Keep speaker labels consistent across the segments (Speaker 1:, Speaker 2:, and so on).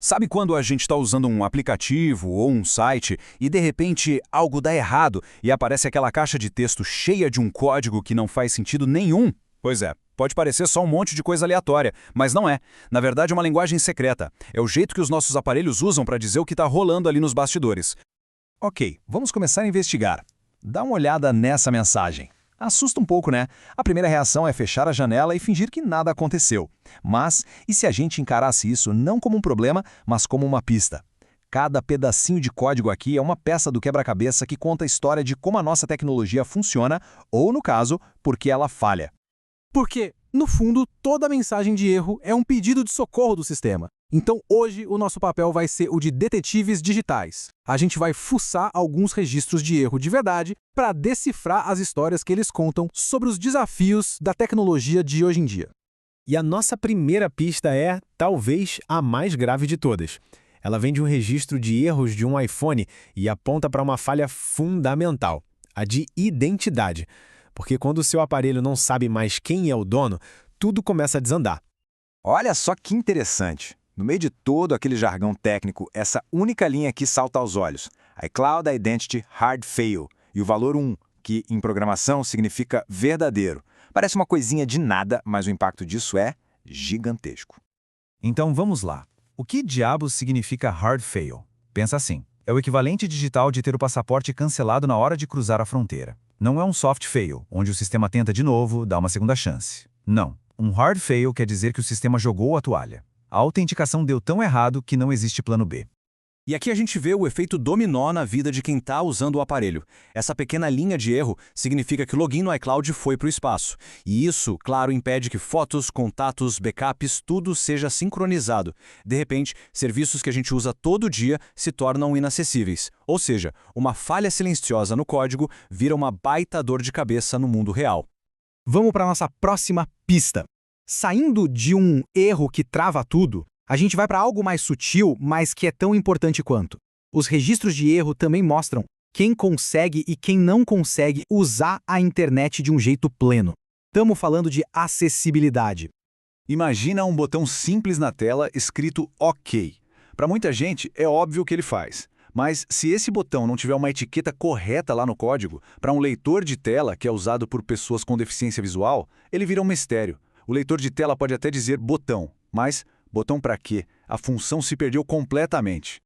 Speaker 1: Sabe quando a gente está usando um aplicativo ou um site e de repente algo dá errado e aparece aquela caixa de texto cheia de um código que não faz sentido nenhum? Pois é, pode parecer só um monte de coisa aleatória, mas não é. Na verdade é uma linguagem secreta. É o jeito que os nossos aparelhos usam para dizer o que está rolando ali nos bastidores.
Speaker 2: Ok, vamos começar a investigar. Dá uma olhada nessa mensagem. Assusta um pouco, né? A primeira reação é fechar a janela e fingir que nada aconteceu. Mas, e se a gente encarasse isso não como um problema, mas como uma pista? Cada pedacinho de código aqui é uma peça do quebra-cabeça que conta a história de como a nossa tecnologia funciona, ou, no caso, por que ela falha.
Speaker 3: Porque, no fundo, toda mensagem de erro é um pedido de socorro do sistema. Então, hoje, o nosso papel vai ser o de detetives digitais. A gente vai fuçar alguns registros de erro de verdade para decifrar as histórias que eles contam sobre os desafios da tecnologia de hoje em dia.
Speaker 4: E a nossa primeira pista é, talvez, a mais grave de todas. Ela vem de um registro de erros de um iPhone e aponta para uma falha fundamental, a de identidade. Porque quando o seu aparelho não sabe mais quem é o dono, tudo começa a desandar.
Speaker 2: Olha só que interessante. No meio de todo aquele jargão técnico, essa única linha aqui salta aos olhos. iCloud Identity Hard Fail e o valor 1, que em programação significa verdadeiro. Parece uma coisinha de nada, mas o impacto disso é gigantesco.
Speaker 5: Então vamos lá. O que diabos significa hard fail? Pensa assim, é o equivalente digital de ter o passaporte cancelado na hora de cruzar a fronteira. Não é um soft fail, onde o sistema tenta de novo, dá uma segunda chance. Não. Um hard fail quer dizer que o sistema jogou a toalha. A autenticação deu tão errado que não existe plano B.
Speaker 1: E aqui a gente vê o efeito dominó na vida de quem está usando o aparelho. Essa pequena linha de erro significa que o login no iCloud foi para o espaço. E isso, claro, impede que fotos, contatos, backups, tudo seja sincronizado. De repente, serviços que a gente usa todo dia se tornam inacessíveis. Ou seja, uma falha silenciosa no código vira uma baita dor de cabeça no mundo real.
Speaker 3: Vamos para a nossa próxima pista. Saindo de um erro que trava tudo, a gente vai para algo mais sutil, mas que é tão importante quanto. Os registros de erro também mostram quem consegue e quem não consegue usar a internet de um jeito pleno. Estamos falando de acessibilidade.
Speaker 2: Imagina um botão simples na tela escrito OK. Para muita gente, é óbvio o que ele faz. Mas se esse botão não tiver uma etiqueta correta lá no código, para um leitor de tela que é usado por pessoas com deficiência visual, ele vira um mistério. O leitor de tela pode até dizer botão, mas botão para quê? A função se perdeu completamente.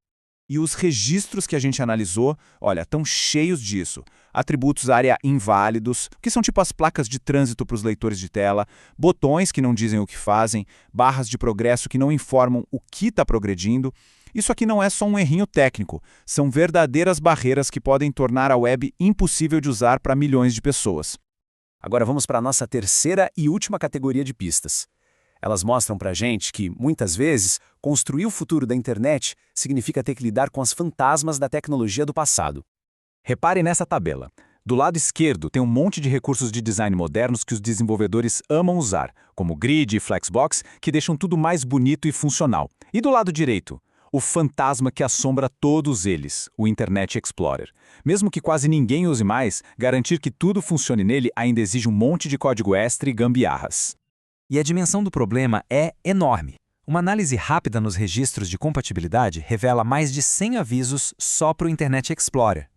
Speaker 1: E os registros que a gente analisou, olha, estão cheios disso. Atributos área inválidos, que são tipo as placas de trânsito para os leitores de tela, botões que não dizem o que fazem, barras de progresso que não informam o que está progredindo. Isso aqui não é só um errinho técnico, são verdadeiras barreiras que podem tornar a web impossível de usar para milhões de pessoas.
Speaker 2: Agora vamos para a nossa terceira e última categoria de pistas. Elas mostram para a gente que, muitas vezes, construir o futuro da internet significa ter que lidar com as fantasmas da tecnologia do passado. Repare nessa tabela. Do lado esquerdo tem um monte de recursos de design modernos que os desenvolvedores amam usar, como grid e flexbox, que deixam tudo mais bonito e funcional. E do lado direito, o fantasma que assombra todos eles, o Internet Explorer. Mesmo que quase ninguém use mais, garantir que tudo funcione nele ainda exige um monte de código extra e gambiarras.
Speaker 6: E a dimensão do problema é enorme. Uma análise rápida nos registros de compatibilidade revela mais de 100 avisos só para o Internet Explorer.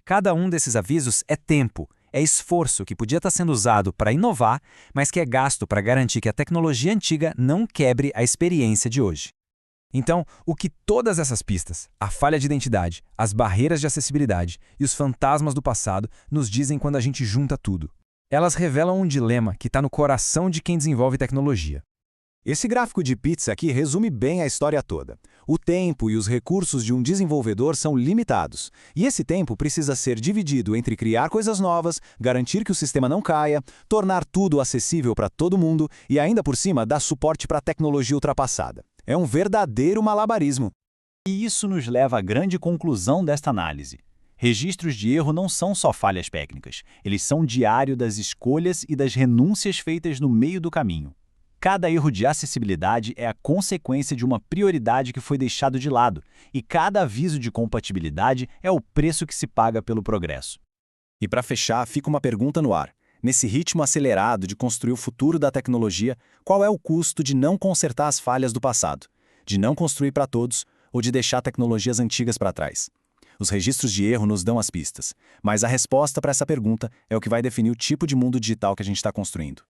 Speaker 6: Cada um desses avisos é tempo, é esforço que podia estar sendo usado para inovar, mas que é gasto para garantir que a tecnologia antiga não quebre a experiência de hoje. Então, o que todas essas pistas, a falha de identidade, as barreiras de acessibilidade e os fantasmas do passado nos dizem quando a gente junta tudo? Elas revelam um dilema que está no coração de quem desenvolve tecnologia.
Speaker 2: Esse gráfico de pizza aqui resume bem a história toda. O tempo e os recursos de um desenvolvedor são limitados, e esse tempo precisa ser dividido entre criar coisas novas, garantir que o sistema não caia, tornar tudo acessível para todo mundo e ainda por cima dar suporte para a tecnologia ultrapassada. É um verdadeiro malabarismo.
Speaker 7: E isso nos leva à grande conclusão desta análise. Registros de erro não são só falhas técnicas, eles são diário das escolhas e das renúncias feitas no meio do caminho. Cada erro de acessibilidade é a consequência de uma prioridade que foi deixado de lado, e cada aviso de compatibilidade é o preço que se paga pelo progresso.
Speaker 2: E para fechar, fica uma pergunta no ar. Nesse ritmo acelerado de construir o futuro da tecnologia, qual é o custo de não consertar as falhas do passado? de não construir para todos ou de deixar tecnologias antigas para trás. Os registros de erro nos dão as pistas, mas a resposta para essa pergunta é o que vai definir o tipo de mundo digital que a gente está construindo.